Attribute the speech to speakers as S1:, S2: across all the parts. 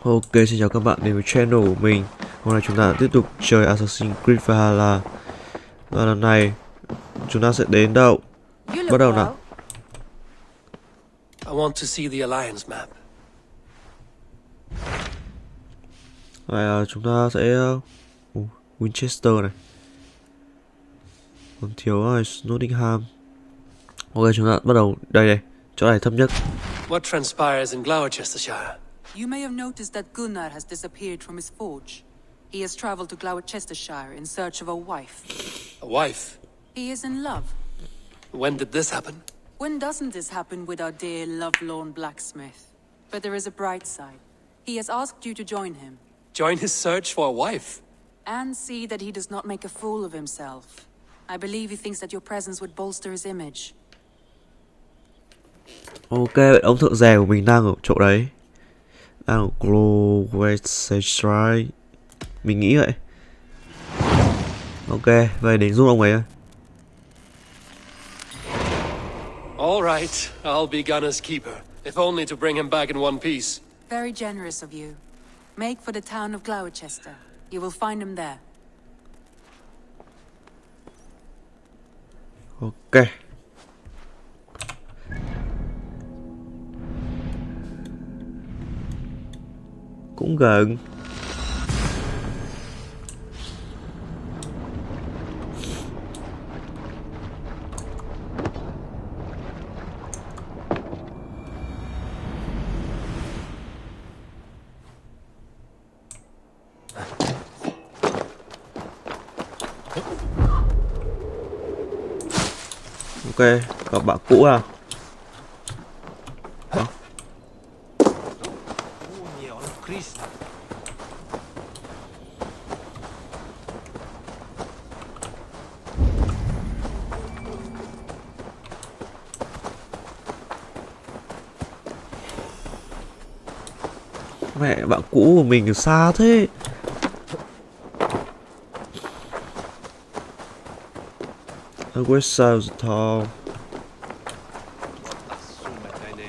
S1: Ok, xin chào các bạn đến với channel của mình. Hôm nay chúng ta tiếp tục chơi Assassin's Creed Valhalla. Và lần này chúng ta sẽ đến đâu? Bắt đầu nào.
S2: I want to see the Alliance map.
S1: Vậy chúng ta sẽ Winchester này. Còn thiếu là Nottingham. Ok, chúng ta bắt đầu đây đây. Chỗ này thấp nhất.
S2: What transpires in Gloucestershire?
S3: You may have noticed that Gunnar has disappeared from his forge. He has traveled to Gloucestershire in search of a wife.
S2: A wife?
S3: He is in love.
S2: When did this happen?
S3: When doesn't this happen with our dear lovelorn blacksmith? But there is a bright side. He has asked you to join him.
S2: Join his search for a wife?
S3: And see that he does not make a fool of himself. I believe he thinks that your presence would bolster his image.
S1: Ok, vậy ông thợ rèn của mình đang ở chỗ đấy. Đang ở Gloucestershire. Mình nghĩ vậy. Ok, vậy đến giúp ông ấy.
S2: All right, I'll be Gunner's keeper, if only to bring him back in one piece.
S3: Very generous of you. Make for the town of Gloucester. You will find him there.
S1: Ok. Cũng gần. Ok, các bạn cũ à? Mẹ, bạn cũ của mình xa thế. West Town.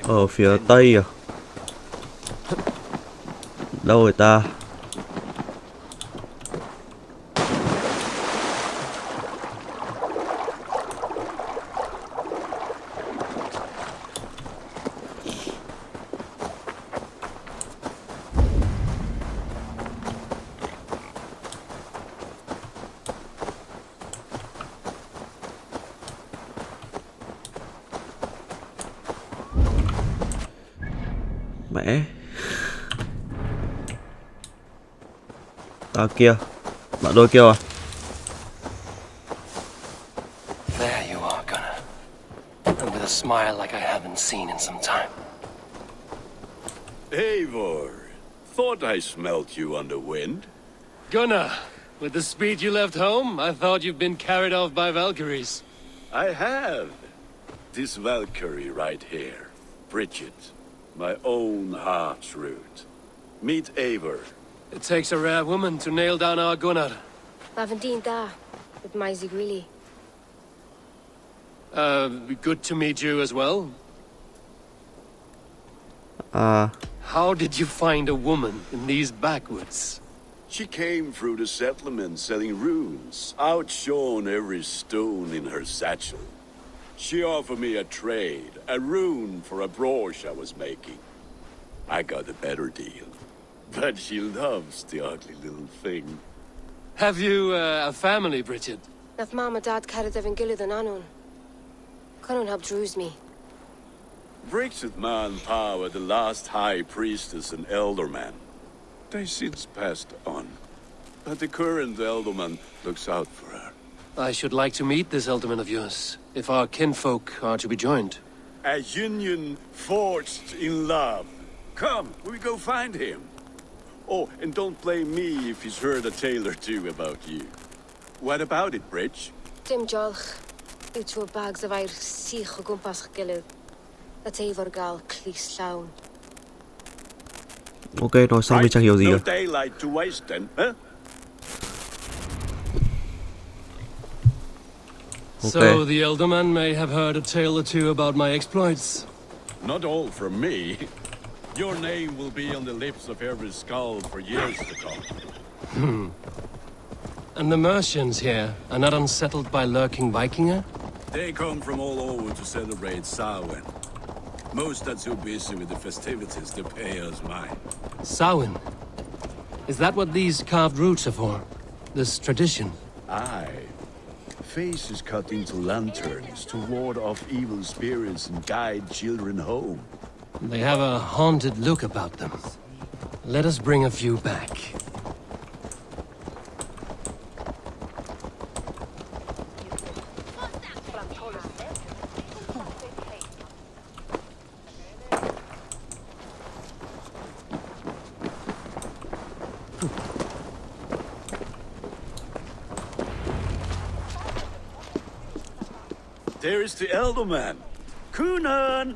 S1: Ở phía tây à? Đâu rồi ta? Mẹ. À kia. Bạn đôi kia à?
S2: There you are, Gunner. And with a smile like I haven't seen in some time.
S4: Eivor, thought I smelt you on the wind.
S2: Gunner, with the speed you left home, I thought you'd been carried off by Valkyries.
S4: I have. This Valkyrie right here, Bridget, my own heart's root. Meet Eivor.
S2: It takes a rare woman to nail down our Gunnar.
S5: Lavendine da, with Maisy Greeley.
S2: Good to meet you as well. How did you find a woman in these backwoods?
S4: She came through the settlement selling runes, outshone every stone in her satchel. She offered me a trade, a rune for a brooch I was making. I got a better deal. But she loves the ugly little thing.
S2: Have you a family, Bridget?
S5: Nath Mom and Dad carried Evan Gillard and Anun. Conun helped druise me.
S4: Bridget manpower, the last high priestess and elderman. They since passed on. But the current elderman looks out for her.
S2: I should like to meet this elderman of yours, if our kinfolk are to be joined.
S4: A union forged in love. Come, we go find him. Oh, and don't blame me if he's heard a tale or two about you. What about it, Bridge?
S5: Dim Jolch. You two bags of air sich o gwmpas Gillard. That Eivor gal clis llawn.
S1: Ok, nói xong mình chẳng hiểu gì
S4: No
S1: rồi.
S4: daylight to waste then, huh?
S2: So the elderman may have heard a tale or two about my exploits.
S4: Not all from me. Your name will be on the lips of every skull for years to come.
S2: And the Mercians here are not unsettled by lurking Vikinger?
S4: They come from all over to celebrate Samhain. Most are too busy with the festivities to pay us mind.
S2: Samhain? Is that what these carved roots are for? This tradition?
S4: Aye. Faces cut into lanterns to ward off evil spirits and guide children home.
S2: They have a haunted look about them. Let us bring a few back.
S4: There is the elder man. Kunan!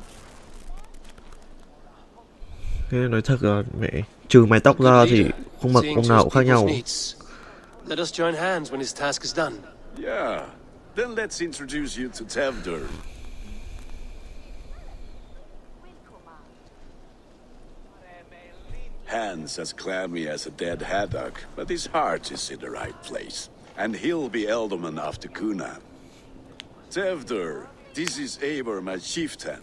S1: Cái nói thật là mẹ trừ mái tóc ra thì khuôn mặt ông nào cũng khác nhau.
S2: Let us join hands when his task is done.
S4: Yeah. Then let's introduce you to Tevder. Hands as clammy as a dead haddock, but his heart is in the right place. And he'll be Elderman after Kunan. Tevder, this is Eivor, my chieftain.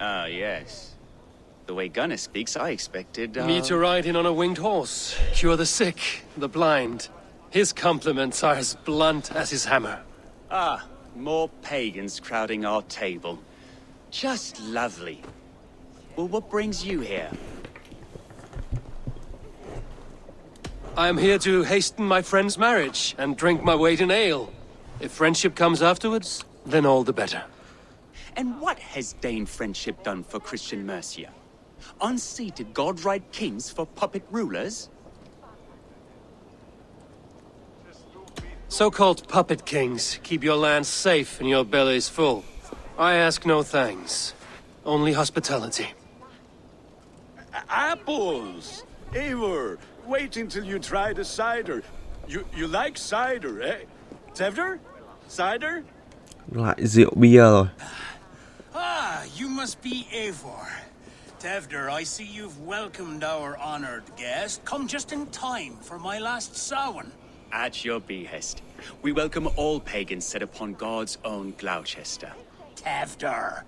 S6: Ah, yes. The way Gunnar speaks, I expected,
S2: Me to ride in on a winged horse, cure the sick, the blind. His compliments are as blunt as his hammer.
S6: Ah, more pagans crowding our table. Just lovely. Well, what brings you here?
S2: I am here to hasten my friend's marriage and drink my weight in ale. If friendship comes afterwards, then all the better.
S6: And what has Dane friendship done for Christian Mercia? Unseated godride kings for puppet rulers?
S2: So-called puppet kings keep your lands safe and your bellies full. I ask no thanks, only hospitality.
S4: Apples! Eivor, wait until you try the cider. You like cider, eh? Tevder? Cider?
S1: Lại rượu bia rồi.
S7: Ah, you must be Eivor. Tevder, I see you've welcomed our honored guest. Come just in time for my last Samhain.
S6: At your behest. We welcome all pagans set upon God's own Gloucester.
S7: Tevder,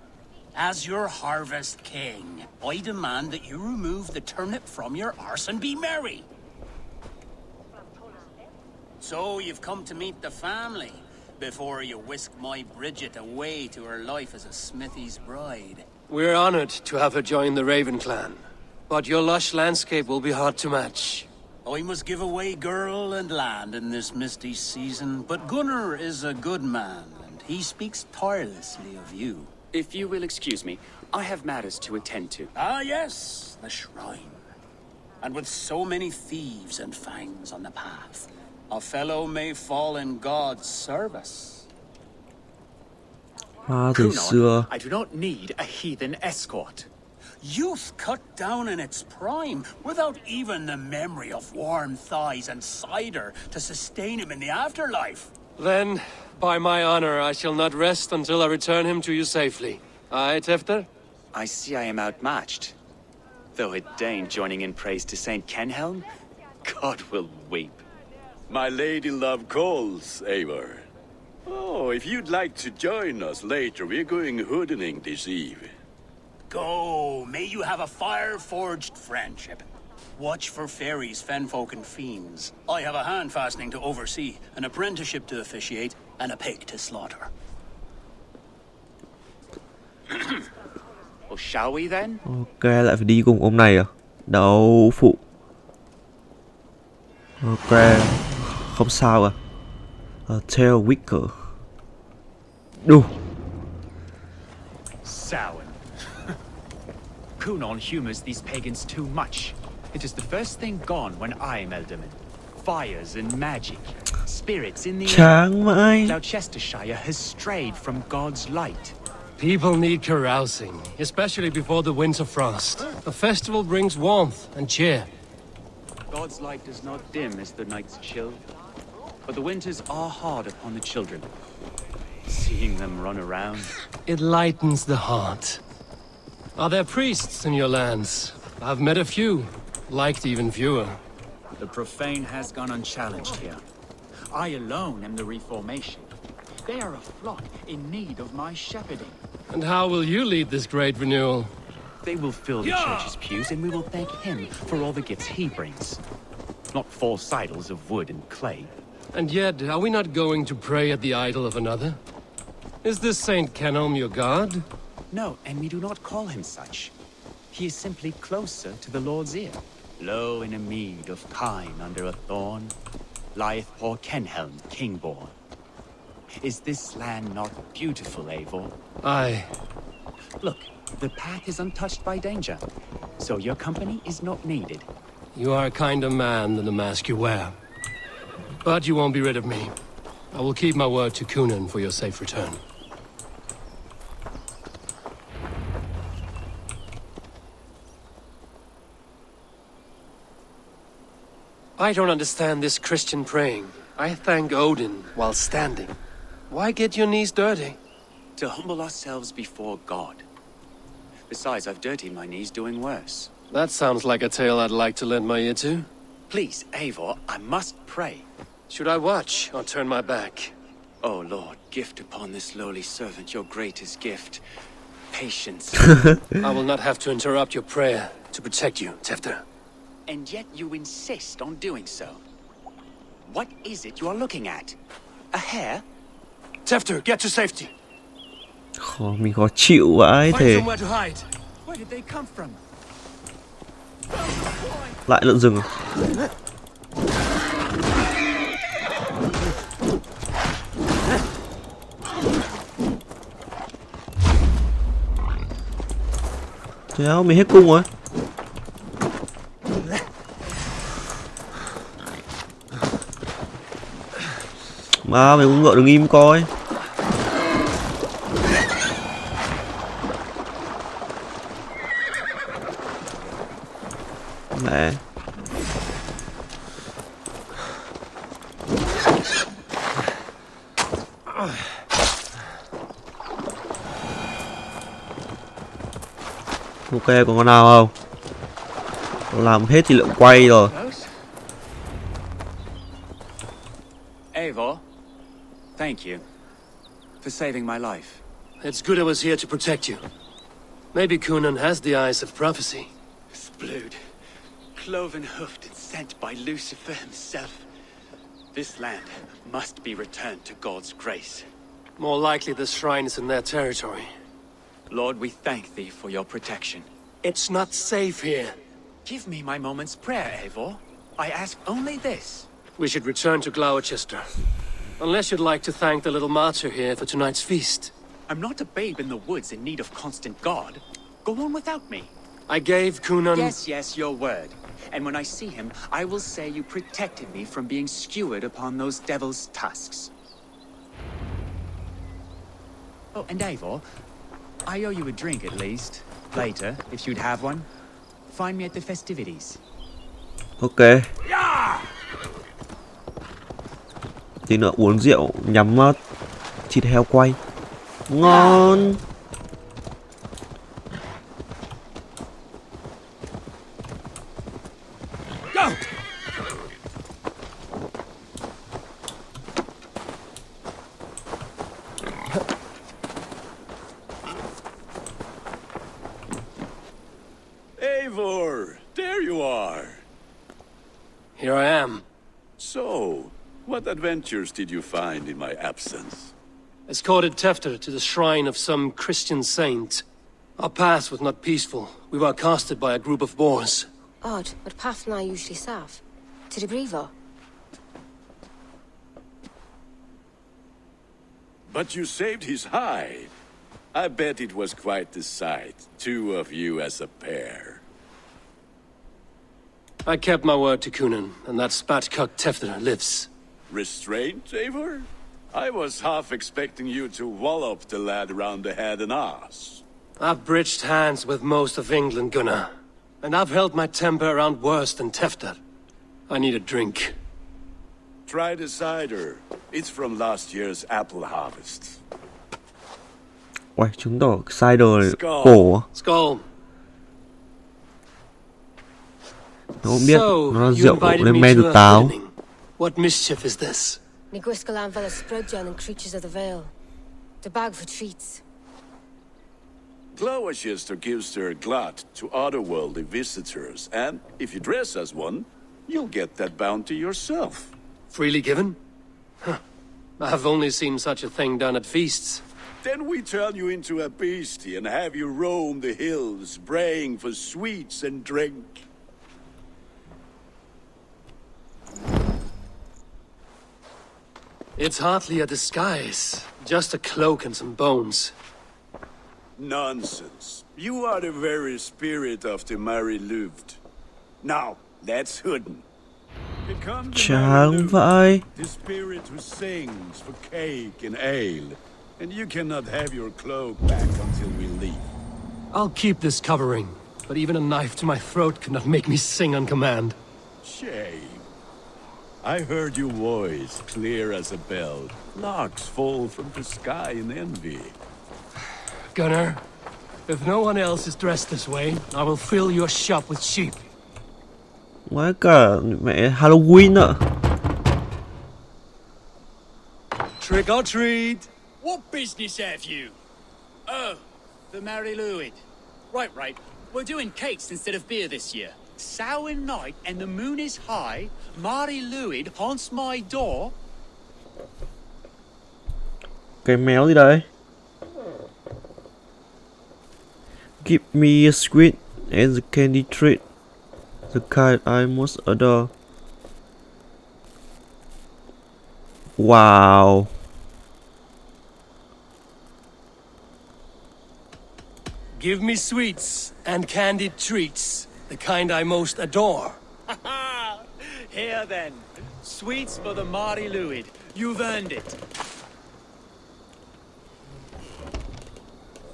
S7: as your harvest king, I demand that you remove the turnip from your arse and be merry. So you've come to meet the family before you whisk my Bridget away to her life as a smithy's bride.
S2: We're honored to have her join the Raven clan, but your lush landscape will be hard to match.
S7: I must give away girl and land in this misty season, but Gunnar is a good man, and he speaks tirelessly of you.
S6: If you will excuse me, I have matters to attend to.
S7: Ah, yes, the shrine. And with so many thieves and fangs on the path, a fellow may fall in God's service.
S1: Hoa từ xưa.
S6: I do not need a heathen escort.
S7: Youth cut down in its prime, without even the memory of warm thighs and cider to sustain him in the afterlife.
S2: Then, by my honor, I shall not rest until I return him to you safely. Aye, Tefter?
S6: I see I am outmatched. Though a Dane joining in praise to Saint Kenhelm, God will weep.
S4: My lady love calls, Eivor. Oh, if you'd like to join us later, we're going hoodening this eve.
S7: Go, may you have a fire-forged friendship. Watch for fairies, fenfolk, and fiends. I have a hand fastening to oversee, an apprenticeship to officiate, and a pig to slaughter.
S6: Well, shall we then?
S1: Ok, lại phải đi cùng ông này à? Đấu phụ. Ok, không sao à. Tail Wicker. Đu.
S8: Samhain. Kunon humors these pagans too much. It is the first thing gone when I am Elderman. Fires and magic. Spirits in the air.
S1: Chán mãi.
S8: Gloucestershire has strayed from God's light.
S2: People need carousing, especially before the winter frost. A festival brings warmth and cheer.
S6: God's light does not dim as the nights chill, but the winters are hard upon the children. Seeing them run around.
S2: It lightens the heart. Are there priests in your lands? I've met a few, liked even fewer.
S8: The profane has gone unchallenged here. I alone am the reformation. They are a flock in need of my shepherding.
S2: And how will you lead this great renewal?
S8: They will fill the church's pews, and we will thank him for all the gifts he brings. Not false idols of wood and clay.
S2: And yet, are we not going to pray at the idol of another? Is this Saint Kenelm your god?
S8: No, and we do not call him such. He is simply closer to the Lord's ear. Low in a mead of kine under a thorn, lieth poor Kenhelm, king-born. Is this land not beautiful, Eivor?
S2: Aye.
S8: Look, the path is untouched by danger, so your company is not needed.
S2: You are a kinder man than the mask you wear. But you won't be rid of me. I will keep my word to Kunan for your safe return. I don't understand this Christian praying. I thank Odin while standing. Why get your knees dirty?
S6: To humble ourselves before God. Besides, I've dirtied my knees doing worse.
S2: That sounds like a tale I'd like to lend my ear to.
S6: Please, Eivor, I must pray.
S2: Should I watch or turn my back?
S6: Oh, Lord, gift upon this lowly servant your greatest gift. Patience.
S2: I will not have to interrupt your prayer to protect you, Tefter.
S6: And yet you insist on doing so. What is it you are looking at? A hare?
S2: Tefter, get to safety.
S1: Mình khó chịu vãi
S2: Find
S1: thế.
S2: somewhere to hide.
S8: Where did they come from?
S1: Lại lợn rừng à? Chéo, mình hết cung rồi. Mà mày cũng ngựa đừng im coi. Mẹ. Ok, còn con nào không? Làm hết thì lượng quay rồi.
S6: Eivor, thank you for saving my life.
S2: It's good I was here to protect you. Maybe Kunan has the eyes of prophecy.
S6: Splood, cloven-hoofed and sent by Lucifer himself. This land must be returned to God's grace.
S2: More likely the shrine is in their territory.
S6: Lord, we thank thee for your protection.
S2: It's not safe here.
S6: Give me my moment's prayer, Eivor. I ask only this.
S2: We should return to Gloucester. Unless you'd like to thank the little martyr here for tonight's feast.
S6: I'm not a babe in the woods in need of constant guard. Go on without me.
S2: I gave Kunan...
S6: Yes, your word. And when I see him, I will say you protected me from being skewered upon those devil's tusks. Oh, and Eivor, I owe you a drink at least. Later, if you'd have one. Find me at the festivities.
S1: Ok. Tí nữa uống rượu nhắm thịt heo quay. Ngon.
S4: Eivor, there you are.
S2: Here I am.
S4: So, what adventures did you find in my absence?
S2: Escorted Tefter to the shrine of some Christian saint. Our path was not peaceful. We were accosted by a group of boars.
S5: Odd, but path na usually safe. To the brievo.
S4: But you saved his hide. I bet it was quite the sight, two of you as a pair.
S2: I kept my word to Kunan, and that spatcuck Tefter lives.
S4: Restraint, Eivor? I was half expecting you to wallop the lad around the head and ass.
S2: I've bridged hands with most of England, Gunnar. And I've held my temper around worse than Tefter. I need a drink.
S4: Try the cider. It's from last year's apple harvest.
S1: Uầy, chứng tỏ cider
S4: Skull.
S1: cổ à?
S2: Skull,
S1: Nó không biết
S2: So,
S1: nó là
S2: you
S1: rượu
S2: invited
S1: lên
S2: me
S1: men
S2: to
S1: từ
S2: a
S1: táo.
S2: wedding. What mischief is this?
S5: Ni gwisgal am fel y sbrydion and creatures of the Vale. The bag for treats.
S4: Gloucester gives their glut to otherworldly visitors, and if you dress as one, you'll get that bounty yourself.
S2: Freely given? Huh. I've only seen such a thing done at feasts.
S4: Then we turn you into a beastie and have you roam the hills, braying for sweets and drink.
S2: It's hardly a disguise. Just a cloak and some bones.
S4: Nonsense. You are the very spirit of the Mary Louved. Now, that's Hooden. Become the
S1: Chẳng
S4: Mary
S1: vậy.
S4: Louved, the spirit who sings for cake and ale. And you cannot have your cloak back until we leave.
S2: I'll keep this covering, but even a knife to my throat could not make me sing on command.
S4: Shame. I heard your voice clear as a bell. Larks fall from the sky in envy.
S2: Gunnar, if no one else is dressed this way, I will fill your shop with sheep.
S1: Quá cả mẹ Halloween ạ.
S2: Trick or treat!
S7: What business have you? Oh, the Mary Louid. Right. We're doing cakes instead of beer this year. Sour night and the moon is high. Mary Louid haunts my door.
S1: Cái méo gì đấy? Give me a sweet and the candy treat, the kind I most adore. Wow.
S2: Give me sweets and candied treats, the kind I most adore.
S7: Here then, sweets for the Mary Louid. You've earned it.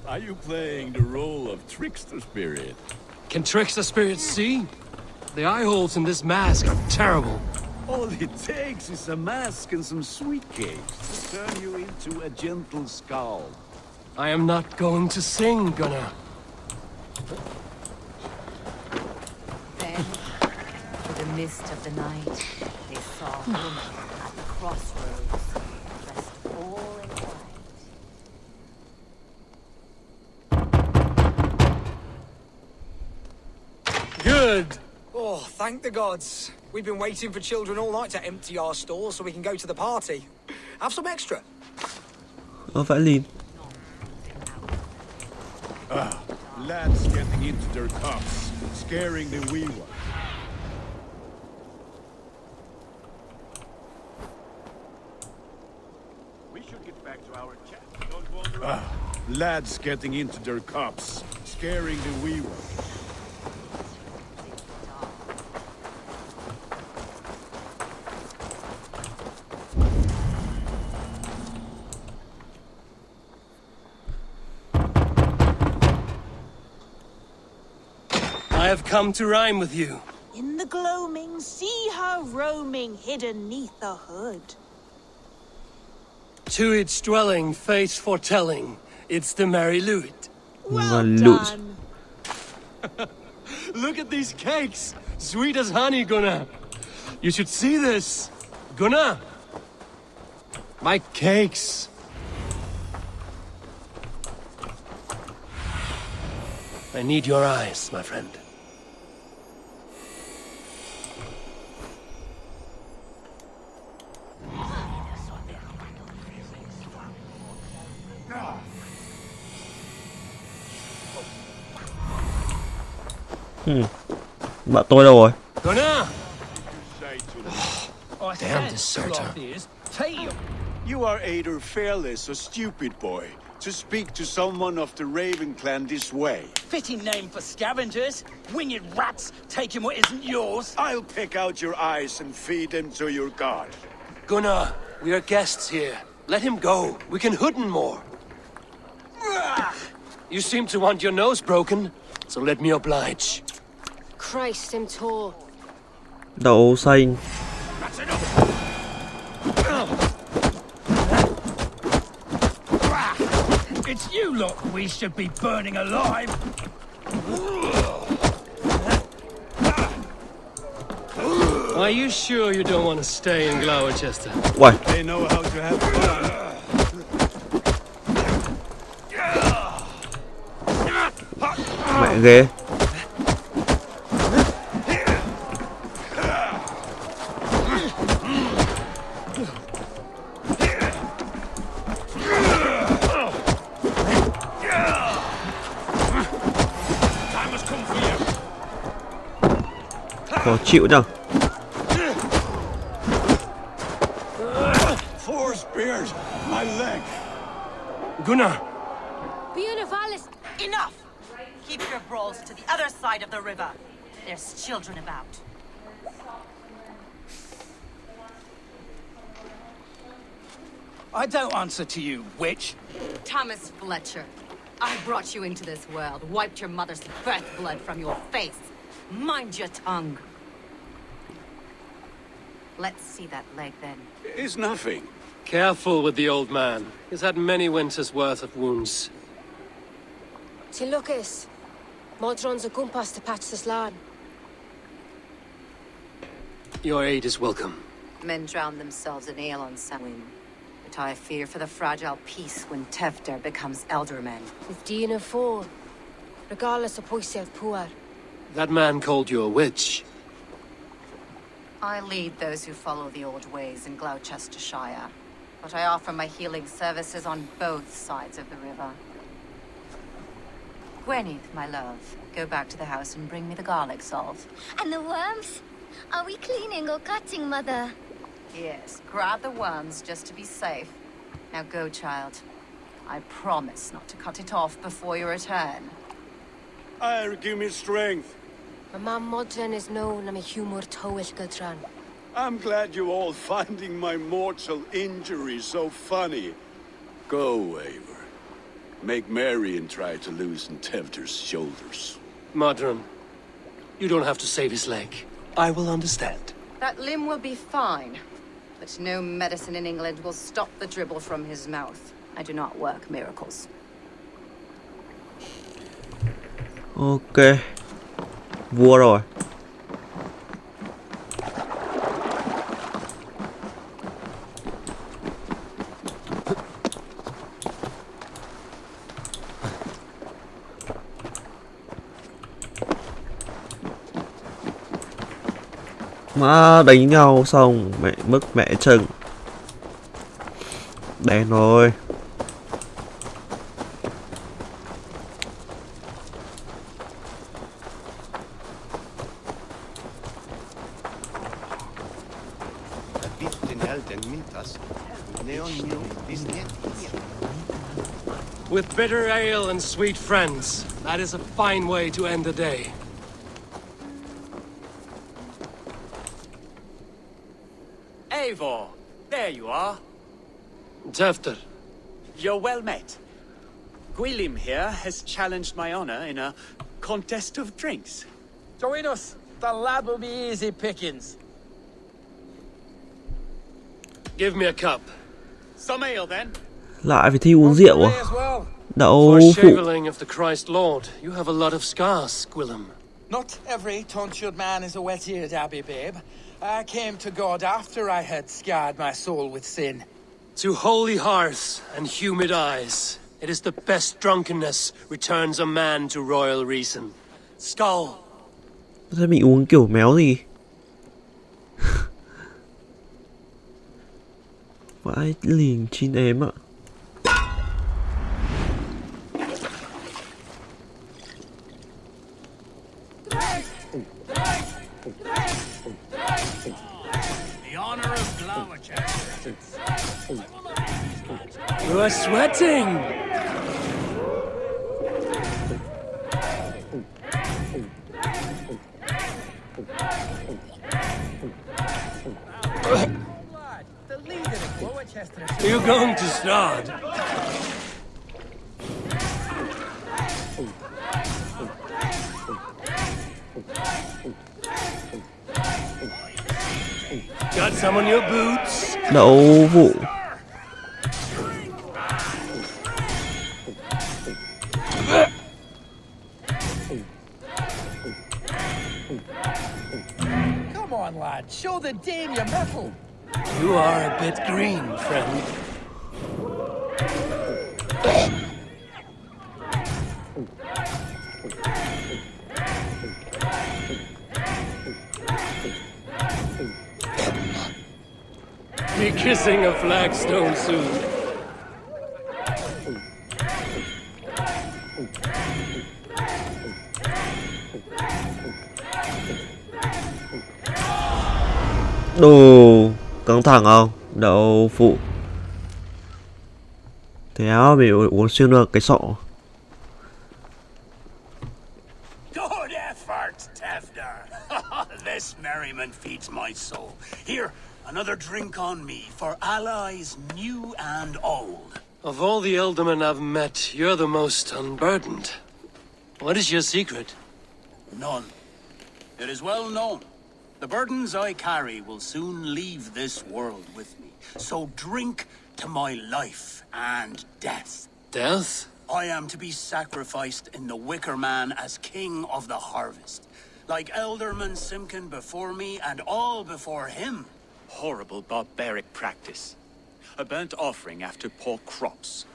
S4: Are you playing the role of trickster spirit?
S2: Can trickster spirits see? The eye holes in this mask are terrible.
S4: All it takes is a mask and some sweet cakes to turn you into a gentle skull.
S2: I am not going to sing, Gunnar.
S9: Then, through the mist of the night, they saw a woman at the crossroads, dressed all in white.
S2: Good!
S10: Oh, thank the gods. We've been waiting for children all night to empty our stores so we can go to the party. Have some extra.
S1: Phải liền.
S4: Lads getting into their cups, scaring the wee ones. We should get back to our chat. Don't wander. Lads getting into their cups, scaring the wee ones.
S2: I have come to rhyme with you.
S11: In the gloaming, see her roaming hidden neath the hood.
S2: To its dwelling, fate's foretelling, it's the Mary Louid.
S11: Well
S1: Lute.
S11: done.
S2: Look at these cakes! Sweet as honey, Gunnar! You should see this! Gunnar! My cakes! I need your eyes, my friend.
S1: Bạn tôi đâu rồi?
S2: Gunnar! Damn deserter.
S4: You are either fearless or stupid, boy, to speak to someone of the Raven clan this way.
S7: Fitting name for scavengers. Winged rats taking what isn't yours.
S4: I'll pick out your eyes and feed them to your god.
S2: Gunnar, we are guests here. Let him go. We can hooden more. You seem to want your nose broken, so let me oblige.
S5: Christ, him tall.
S1: Đậu xanh.
S7: It's you lot we should be burning alive.
S2: Are you sure you don't want to stay in Gloucester?
S1: Uầy,
S6: They know how to have fun.
S1: mẹ ghê. Khó chịu nhở.
S4: Four spears, my leg.
S2: Gunnar!
S9: Enough! Keep your brawls to the other side of the river. There's children about.
S10: I don't answer to you, witch.
S9: Thomas Fletcher, I brought you into this world, wiped your mother's birth blood from your face. Mind your tongue. Let's see that leg then.
S4: It's nothing.
S2: Careful with the old man. He's had many winters' worth of wounds.
S5: Till Lucas. Modron's a gumpas to patch this land.
S2: Your aid is welcome.
S9: Men drown themselves in ale on Samhain. But I fear for the fragile peace when Tefter becomes elderman.
S5: With Dean of four. Regardless of Poisev Puar.
S2: That man called you a witch.
S9: I lead those who follow the old ways in Gloucestershire. But I offer my healing services on both sides of the river. Gweneth, my love, go back to the house and bring me the garlic salt.
S12: And the worms? Are we cleaning or cutting, Mother?
S9: Yes, grab the worms just to be safe. Now go, child. I promise not to cut it off before you return.
S4: Give me strength.
S5: My mam Modron is known am a humor towill gudran.
S4: I'm glad you all finding my mortal injury so funny. Go, Eivor. Make merry and try to loosen Tevder's shoulders.
S2: Modron, you don't have to save his leg. I will understand.
S9: That limb will be fine. But no medicine in England will stop the dribble from his mouth. I do not work miracles.
S1: Ok. Vua rồi. Má đánh nhau xong mẹ mất mẹ chân. Đen rồi.
S2: With bitter ale and sweet friends, that is a fine way to end the day.
S6: Eivor, there you are.
S2: Tefter.
S6: You're well met. Gwilym here has challenged my honor in a contest of drinks.
S10: Join us. The lad will be easy pickings.
S2: Give me a cup.
S6: Some ale then.
S1: Lại phải thi uống rượu à? Đậu
S2: For
S1: phụ.
S2: shaveling of the Christ Lord, you have a lot of scars, Gwilym.
S10: Not every tonsured man is a wet-eared Abbey, babe. I came to God after I had scarred my soul with sin.
S2: To holy hearths and humid eyes, it is the best drunkenness returns a man to royal reason. Skull.
S1: Thế mình uống kiểu méo gì? Vãi lìn chín ếm ạ.
S7: The honor of Gloucester.
S2: You are sweating! Are you going to start? Got some on your boots?
S1: Đậu vụ.
S10: Come on, lad. Show the dame your mettle.
S2: You are a bit green, friend. Be kissing a flagstone soon.
S1: Đồ căng thẳng không? Đậu phụ. Thế áo bị uống xuyên được cái sọ.
S7: Good effort, Tefner. This merriment feeds my soul. Here, another drink on me for allies new and old.
S2: Of all the Eldermen I've met, you're the most unburdened. What is your secret?
S7: None. It is well known. The burdens I carry will soon leave this world with me. So drink to my life and death.
S2: Death?
S7: I am to be sacrificed in the Wicker Man as king of the harvest. Like Elderman Simkin before me and all before him.
S8: Horrible barbaric practice. A burnt offering after poor crops.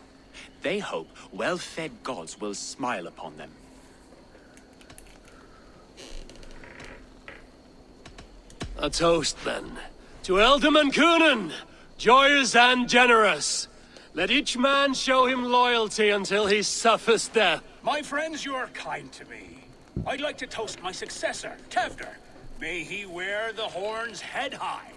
S8: They hope well-fed gods will smile upon them.
S2: A toast, then. To Elderman Coonan, joyous and generous. Let each man show him loyalty until he suffers death.
S7: My friends, you are kind to me. I'd like to toast my successor, Tefner. May he wear the horns head high.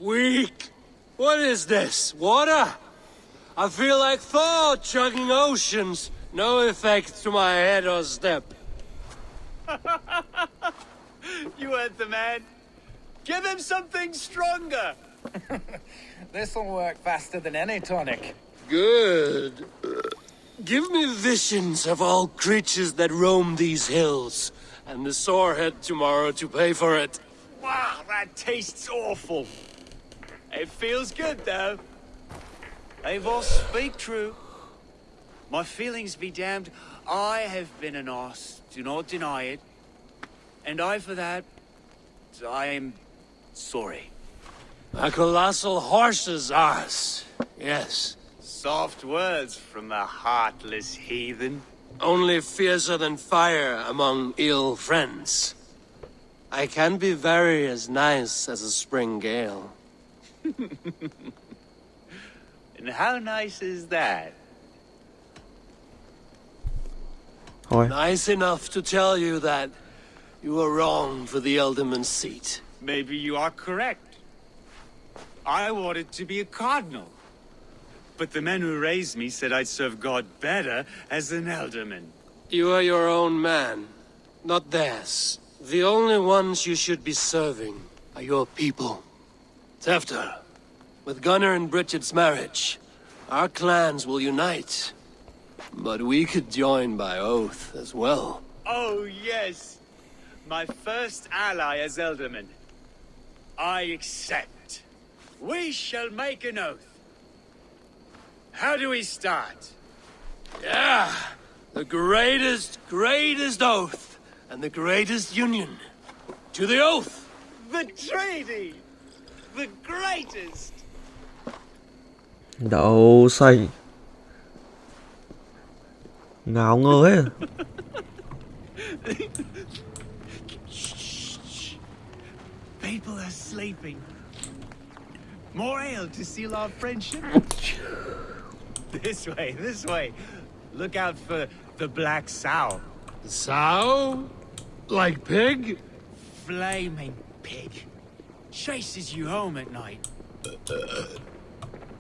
S2: Weak! What is this? Water? I feel like Thor chugging oceans. No effect to my head or step.
S6: You heard the man. Give him something stronger.
S10: This'll work faster than any tonic.
S2: Good. Give me visions of all creatures that roam these hills, and the sorehead tomorrow to pay for it.
S6: Wow, that tastes awful. It feels good, though.
S8: Eivor, speak true. My feelings be damned. I have been an arse, do not deny it. And I, for that, I am sorry.
S2: A colossal horse's arse. Yes.
S6: Soft words from the heartless heathen.
S2: Only fiercer than fire among ill friends. I can be very as nice as a spring gale.
S6: And how nice is that?
S1: Thôi.
S2: Nice enough to tell you that you were wrong for the Elderman's seat.
S8: Maybe you are correct. I wanted to be a cardinal. But the men who raised me said I'd serve God better as an alderman.
S2: You are your own man, not theirs. The only ones you should be serving are your people. Tefter, with Gunnar and Bridget's marriage, our clans will unite. But we could join by oath as well.
S6: Oh, yes. My first ally as Elderman. I accept. We shall make an oath. How do we start?
S2: Yeah! The greatest oath, and the greatest union. To the oath!
S6: The treaty! The greatest!
S1: Đậu xanh. Ngáo ngơ ấy.
S8: People are sleeping. More ale to seal our friendship.
S6: This way. Look out for the black sow.
S2: Sow? Like pig?
S8: Flaming pig. Chases you home at night.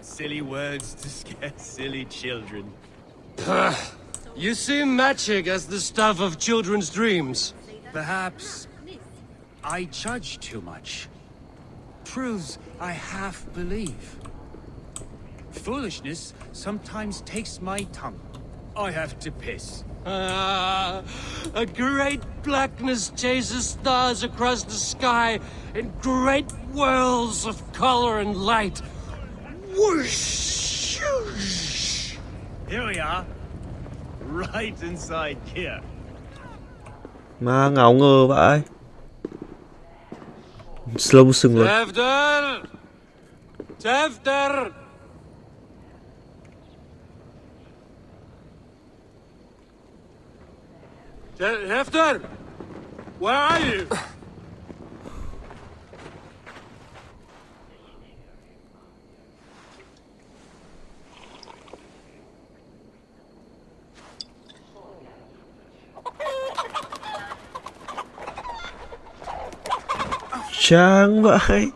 S6: Silly words to scare silly children.
S2: You see magic as the stuff of children's dreams.
S8: Perhaps I judge too much. Proves I half believe. Foolishness sometimes takes my tongue.
S6: I have to piss.
S2: A great blackness chases stars across the sky in great whirls of color and light. Whoosh!
S6: Here we are. Right inside here.
S1: Má ngáo ngơ vãi. Slow sừng luôn.
S2: Tevder! Tevder! Hefter! Where are you?
S1: Chán vãi.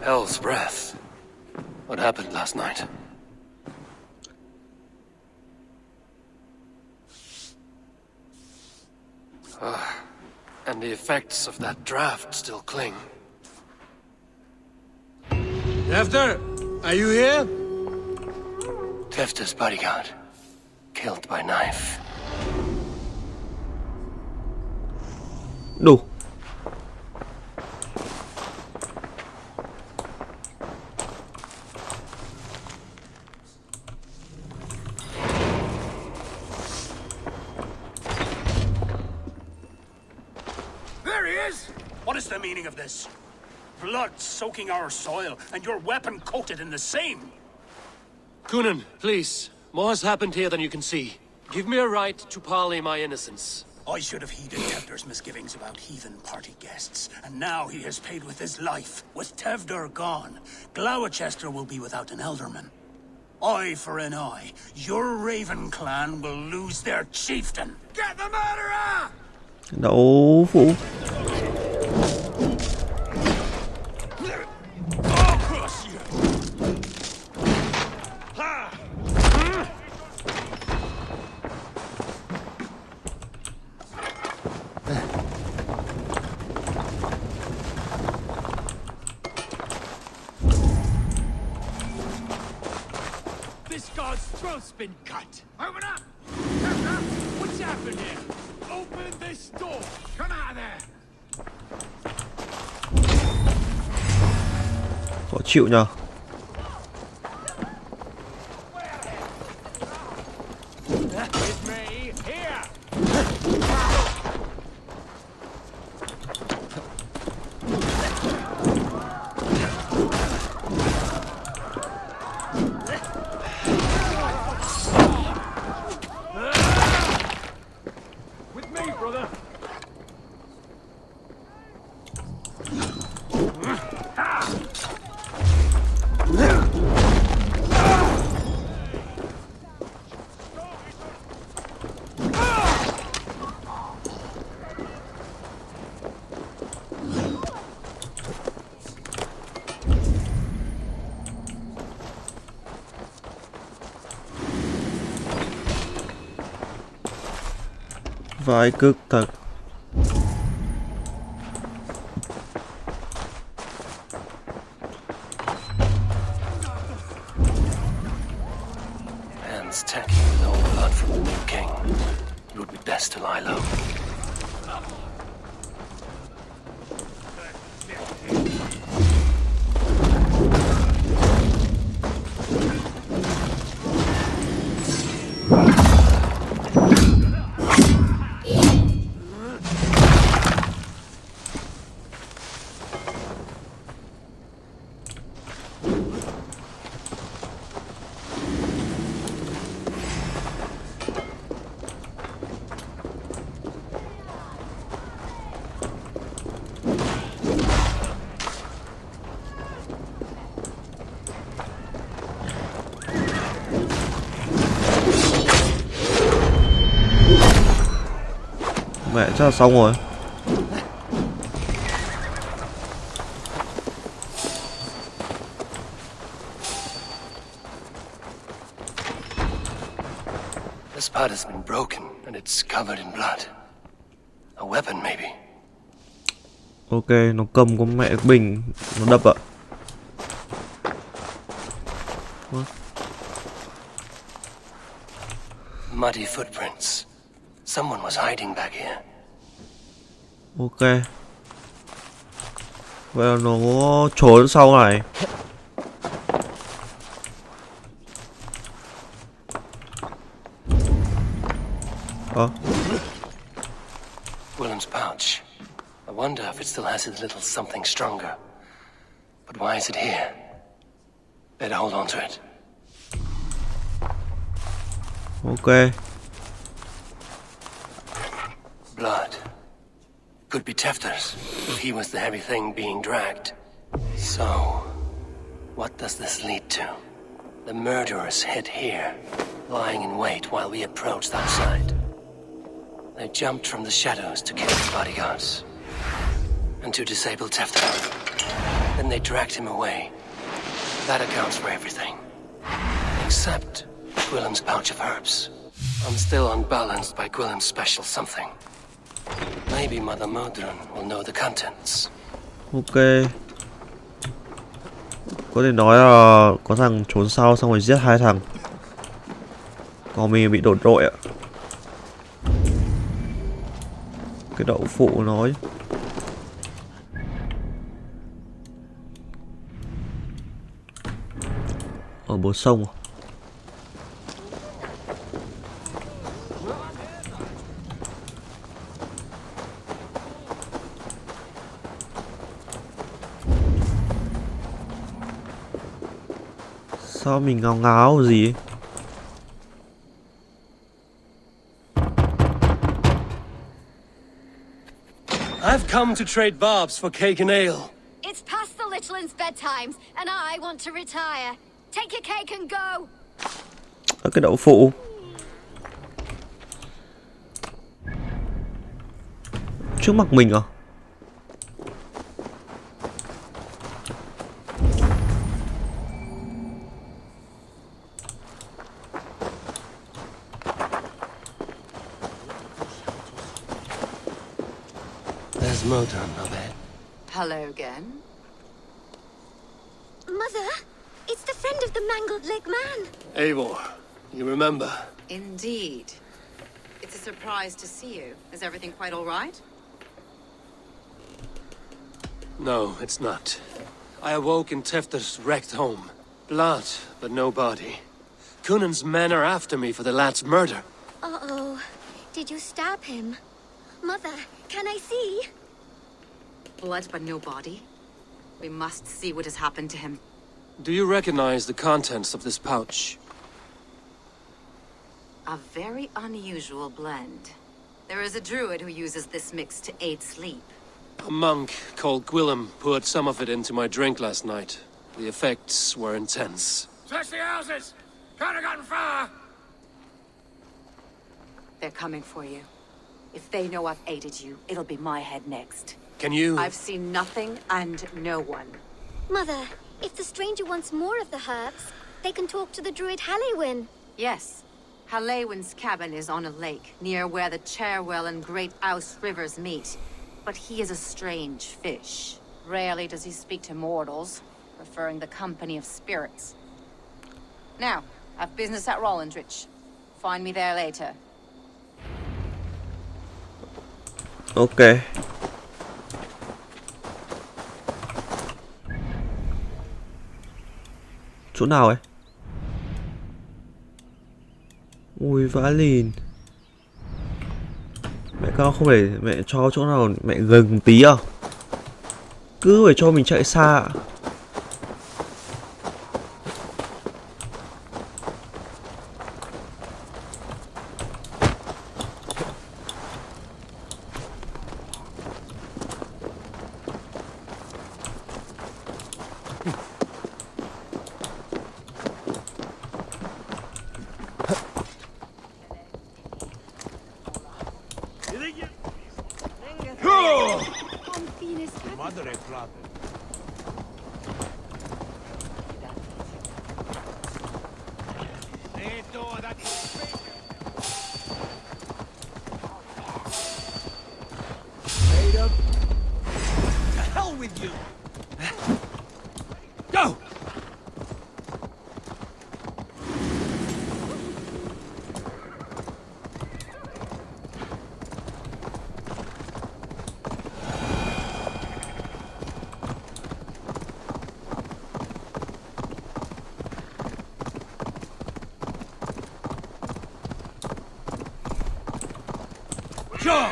S2: Hell's breath. What happened last night? And the effects of that draft still cling. Tefter, are you here? Tefter's bodyguard. Killed by knife.
S1: Đủ.
S7: What is the meaning of this? Blood soaking our soil, and your weapon coated in the same!
S2: Kunan, please. More has happened here than you can see. Give me a right to parley my innocence.
S7: I should have heeded Tevder's misgivings about heathen party guests, and now he has paid with his life. With Tevder gone, Gloucester will be without an elderman. Eye for an eye, your Raven clan will lose their chieftain.
S6: Get the murderer!
S1: Đậu phụ.
S6: This guy's throat's been cut. Open up! What's happened here? Open this door! Come out of there!
S1: Khó chịu nhờ.
S6: With me, here! With me, brother!
S1: Vãi cực thật.
S2: Hands tacky with old blood from the new king. It would be best to lie low.
S1: Mẹ chắc là xong rồi.
S2: This part has been broken and it's covered in blood. A weapon maybe.
S1: Ok, nó cầm con mẹ bình, nó đập ạ.
S2: Muddy footprints. Someone was hiding back here.
S1: Ok. Vậy là nó trốn sau này.
S2: Willem's pouch. I wonder if it still has a little something stronger. But why is it here? Better hold on to it.
S1: Ok.
S2: Blood. Could be Tefter's, if he was the heavy thing being dragged. So, what does this lead to? The murderers hid here, lying in wait while we approached that side. They jumped from the shadows to kill the bodyguards. And to disable Tefter. Then they dragged him away. That accounts for everything. Except Gwillem's pouch of herbs. I'm still unbalanced by Gwillem's special something. Maybe Mother Modron will know the contents.
S1: Ok. Có thể nói là có thằng trốn sau xong rồi giết hai thằng. Còn mình bị đột đội ạ. Cái đậu phụ nói. Ở bờ sông à? Sao mình ngáo ngáo gì ấy?
S2: I've come to trade barbs for cake and ale.
S12: It's past the little one's bedtimes, and I want to retire. Take your cake and go.
S1: Cái đậu phụ. Trước mặt mình à?
S2: There's Modron, I bet.
S9: Hello again.
S12: Mother, it's the friend of the mangled leg man.
S2: Eivor, you remember?
S9: Indeed. It's a surprise to see you. Is everything quite all right?
S2: No, it's not. I awoke in Tefter's wrecked home. Blood, but no body. Kunan's men are after me for the lad's murder.
S12: Uh-oh. Did you stab him? Mother, can I see?
S9: Blood but no body. We must see what has happened to him.
S2: Do you recognize the contents of this pouch?
S9: A very unusual blend. There is a druid who uses this mix to aid sleep.
S2: A monk called Gwillem poured some of it into my drink last night. The effects were intense.
S6: Search the houses! Can't have gotten far!
S9: They're coming for you. If they know I've aided you, it'll be my head next.
S2: Can you...
S9: I've seen nothing and no one.
S12: Mother, if the stranger wants more of the herbs, they can talk to the druid Hallywin.
S9: Yes. Hallywin's cabin is on a lake, near where the Cherwell and Great Ouse rivers meet. But he is a strange fish. Rarely does he speak to mortals, preferring the company of spirits. Now, I've business at Rollindrich. Find me there later.
S1: Ok. Chỗ nào ấy? Ui vãi lìn. Mẹ cao không để mẹ cho chỗ nào mẹ gần một tí à? Cứ phải cho mình chạy xa.
S10: To hell with you! Go! Sure!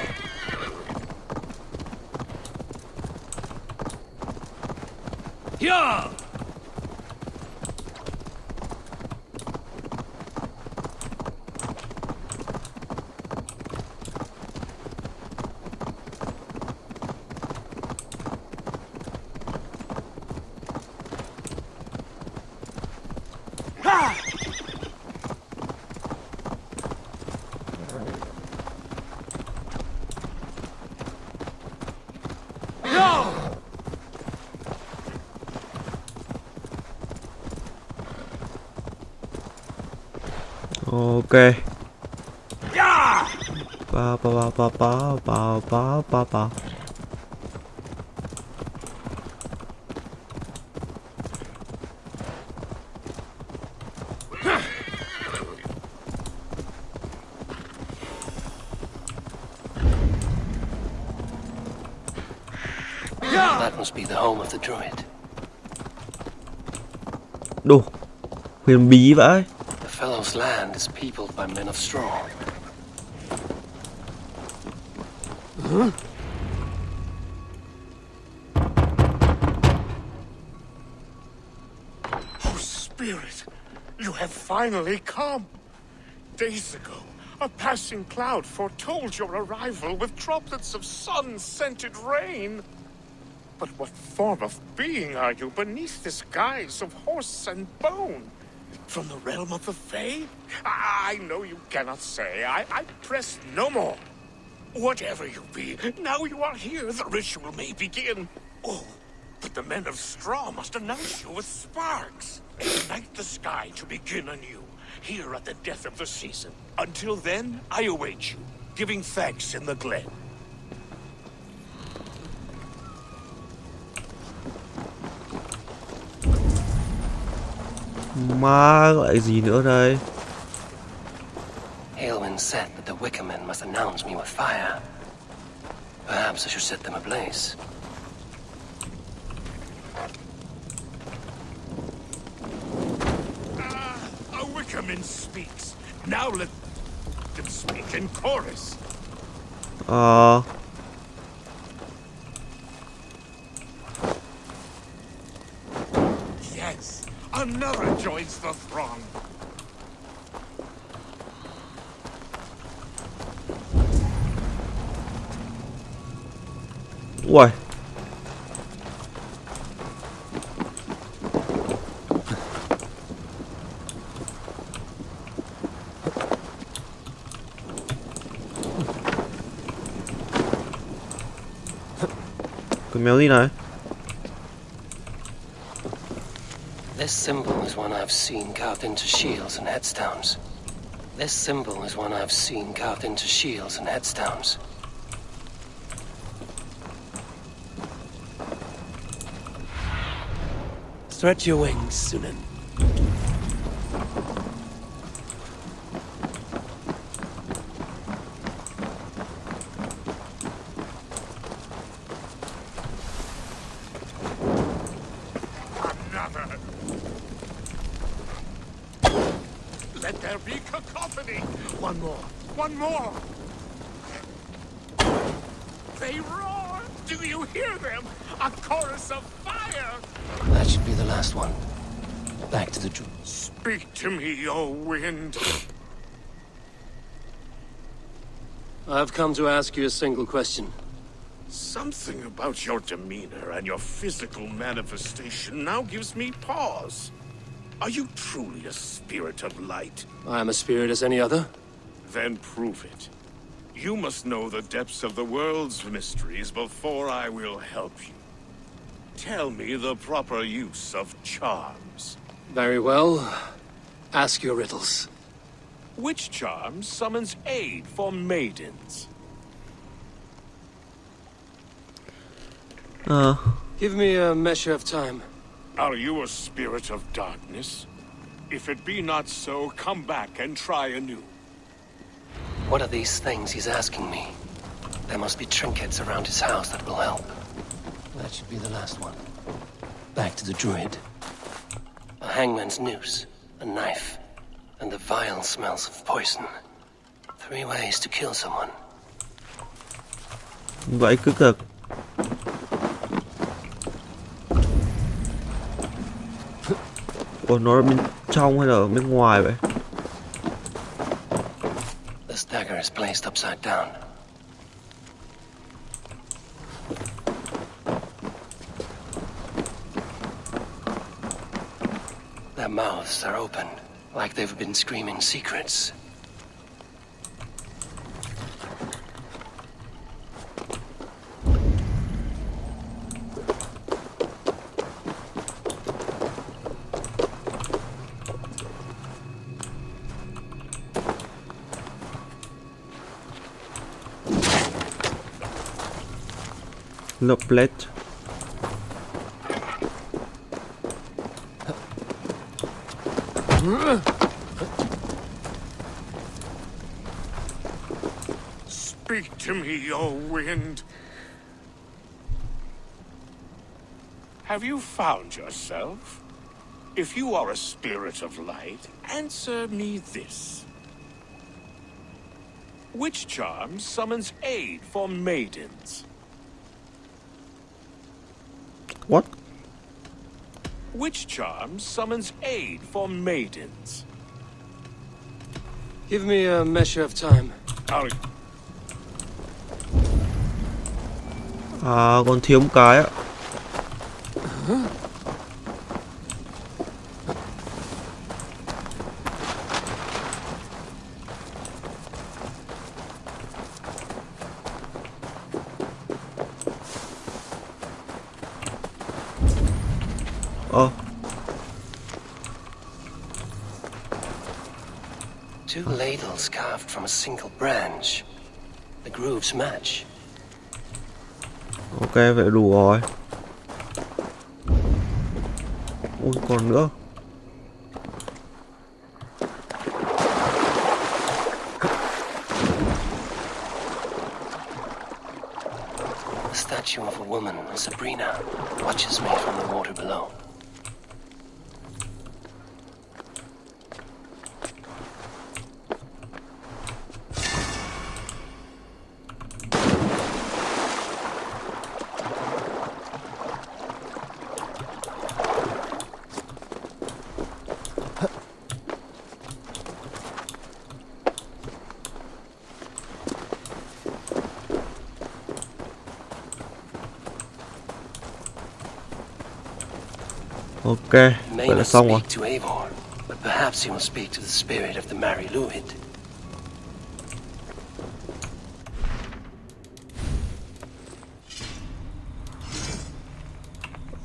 S10: Yeah!
S1: Ok. Bao bao bao bao bao bao bao bao.
S2: That must be the home of the druid.
S1: Đồ huyền bí vãi.
S2: The fellow's land is peopled by men of straw.
S13: Oh, Spirit, you have finally come. Days ago, a passing cloud foretold your arrival with droplets of sun-scented rain. But what form of being are you beneath this guise of horse and bone? From the realm of the Fae? I know you cannot say. I press no more. Whatever you be, now you are here, the ritual may begin. Oh, but the men of straw must announce you with sparks. Ignite the sky to begin anew, here at the death of the season. Until then, I await you, giving thanks in the glen.
S1: Má lại gì nữa đây?
S2: Aelwyn said that the Wicker men must announce me with fire. Perhaps I should set them ablaze.
S13: A Wickerman speaks. Now let them speak in chorus. Yes, another joins the throng.
S1: Uầy. Cái méo gì này?
S2: This symbol is one I've seen carved into shields and headstones. This symbol is one I've seen carved into shields and headstones. Stretch your wings, Sunan.
S13: Another. Let there be cacophony. One more. One more. They roar. Do you hear them? A chorus of fire.
S2: That should be the last one. Back to the druid.
S13: Speak to me, O wind.
S2: I've come to ask you a single question.
S13: Something about your demeanor and your physical manifestation now gives me pause. Are you truly a spirit of light?
S2: I am a spirit as any other.
S13: Then prove it. You must know the depths of the world's mysteries before I will help you. Tell me the proper use of charms.
S2: Very well. Ask your riddles.
S13: Which charm summons aid for maidens?
S2: Give me a measure of time.
S13: Are you a spirit of darkness? If it be not so, come back and try anew.
S2: What are these things he's asking me? There must be trinkets around his house that will help. That should be the last one. Back to the druid. A hangman's noose, a knife, and the vile smells of poison. 3 ways to kill someone.
S1: Vậy cứ cực. Ủa, nó ở bên trong hay là ở bên ngoài vậy?
S2: The dagger is placed upside down. Their mouths are open, like they've been screaming secrets.
S1: Plate.
S13: Speak to me, O wind. Have you found yourself? If you are a spirit of light, answer me this. Which charm summons aid for maidens?
S1: What?
S13: Which charm summons aid for maidens?
S2: Give me a measure of time.
S1: Còn thiếu một cái ạ.
S2: Two ladles carved from a single branch. The grooves match.
S1: Ok, vậy đủ rồi. Ui, còn nữa.
S2: The statue of a woman, Sabrina, watches me from the water below.
S1: Ok, vậy là xong rồi.
S2: To Eivor, but perhaps he will speak to the spirit of the Mary Luid.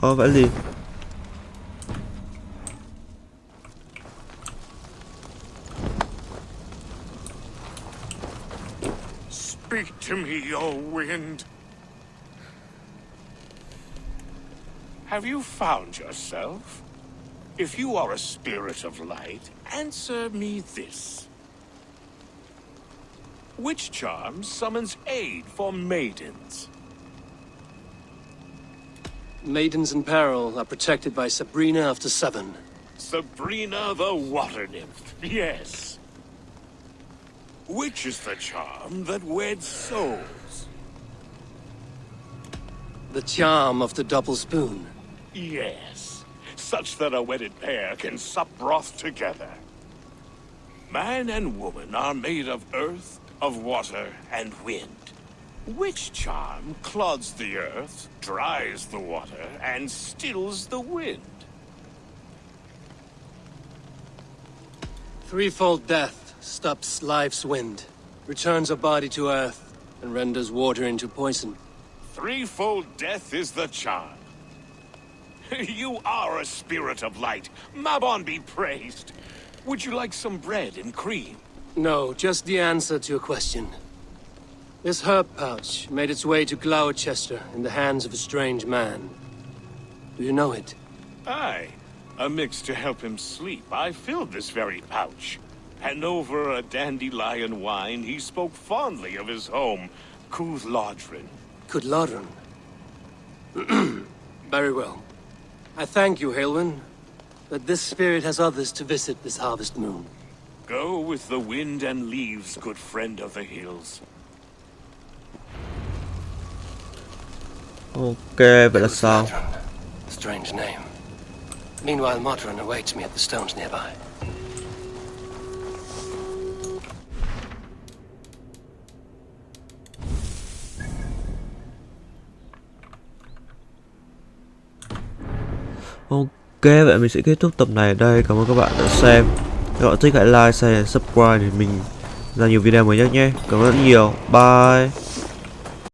S1: Vậy gì?
S13: Speak to me, O wind. Have you found yourself? If you are a spirit of light, answer me this. Which charm summons aid for maidens?
S2: Maidens in peril are protected by Sabrina of the Seven.
S13: Sabrina the water nymph, yes. Which is the charm that weds souls?
S2: The charm of the double spoon.
S13: Yes, such that a wedded pair can sup broth together. Man and woman are made of earth, of water, and wind. Which charm clods the earth, dries the water, and stills the wind?
S2: Threefold death stops life's wind, returns a body to earth, and renders water into poison.
S13: Threefold death is the charm. You are a spirit of light. Mabon be praised. Would you like some bread and cream?
S2: No, just the answer to your question. This herb pouch made its way to Gloucester in the hands of a strange man. Do you know it?
S13: Aye. A mix to help him sleep. I filled this very pouch. And over a dandelion wine, he spoke fondly of his home, Cooth-Lodrin.
S2: Cooth-Lodrin? Very well. I thank you, Halwyn, that this spirit has others to visit this harvest moon.
S13: Go with the wind and leaves, good friend of the hills.
S1: Ok, vậy là sao?
S2: Strange name. Meanwhile, Modron awaits me at the stones nearby.
S1: Ok, vậy mình sẽ kết thúc tập này ở đây. Cảm ơn các bạn đã xem. Nếu các bạn thích hãy like, share, subscribe để mình ra nhiều video mới nhất nhé. Cảm ơn rất nhiều. Bye.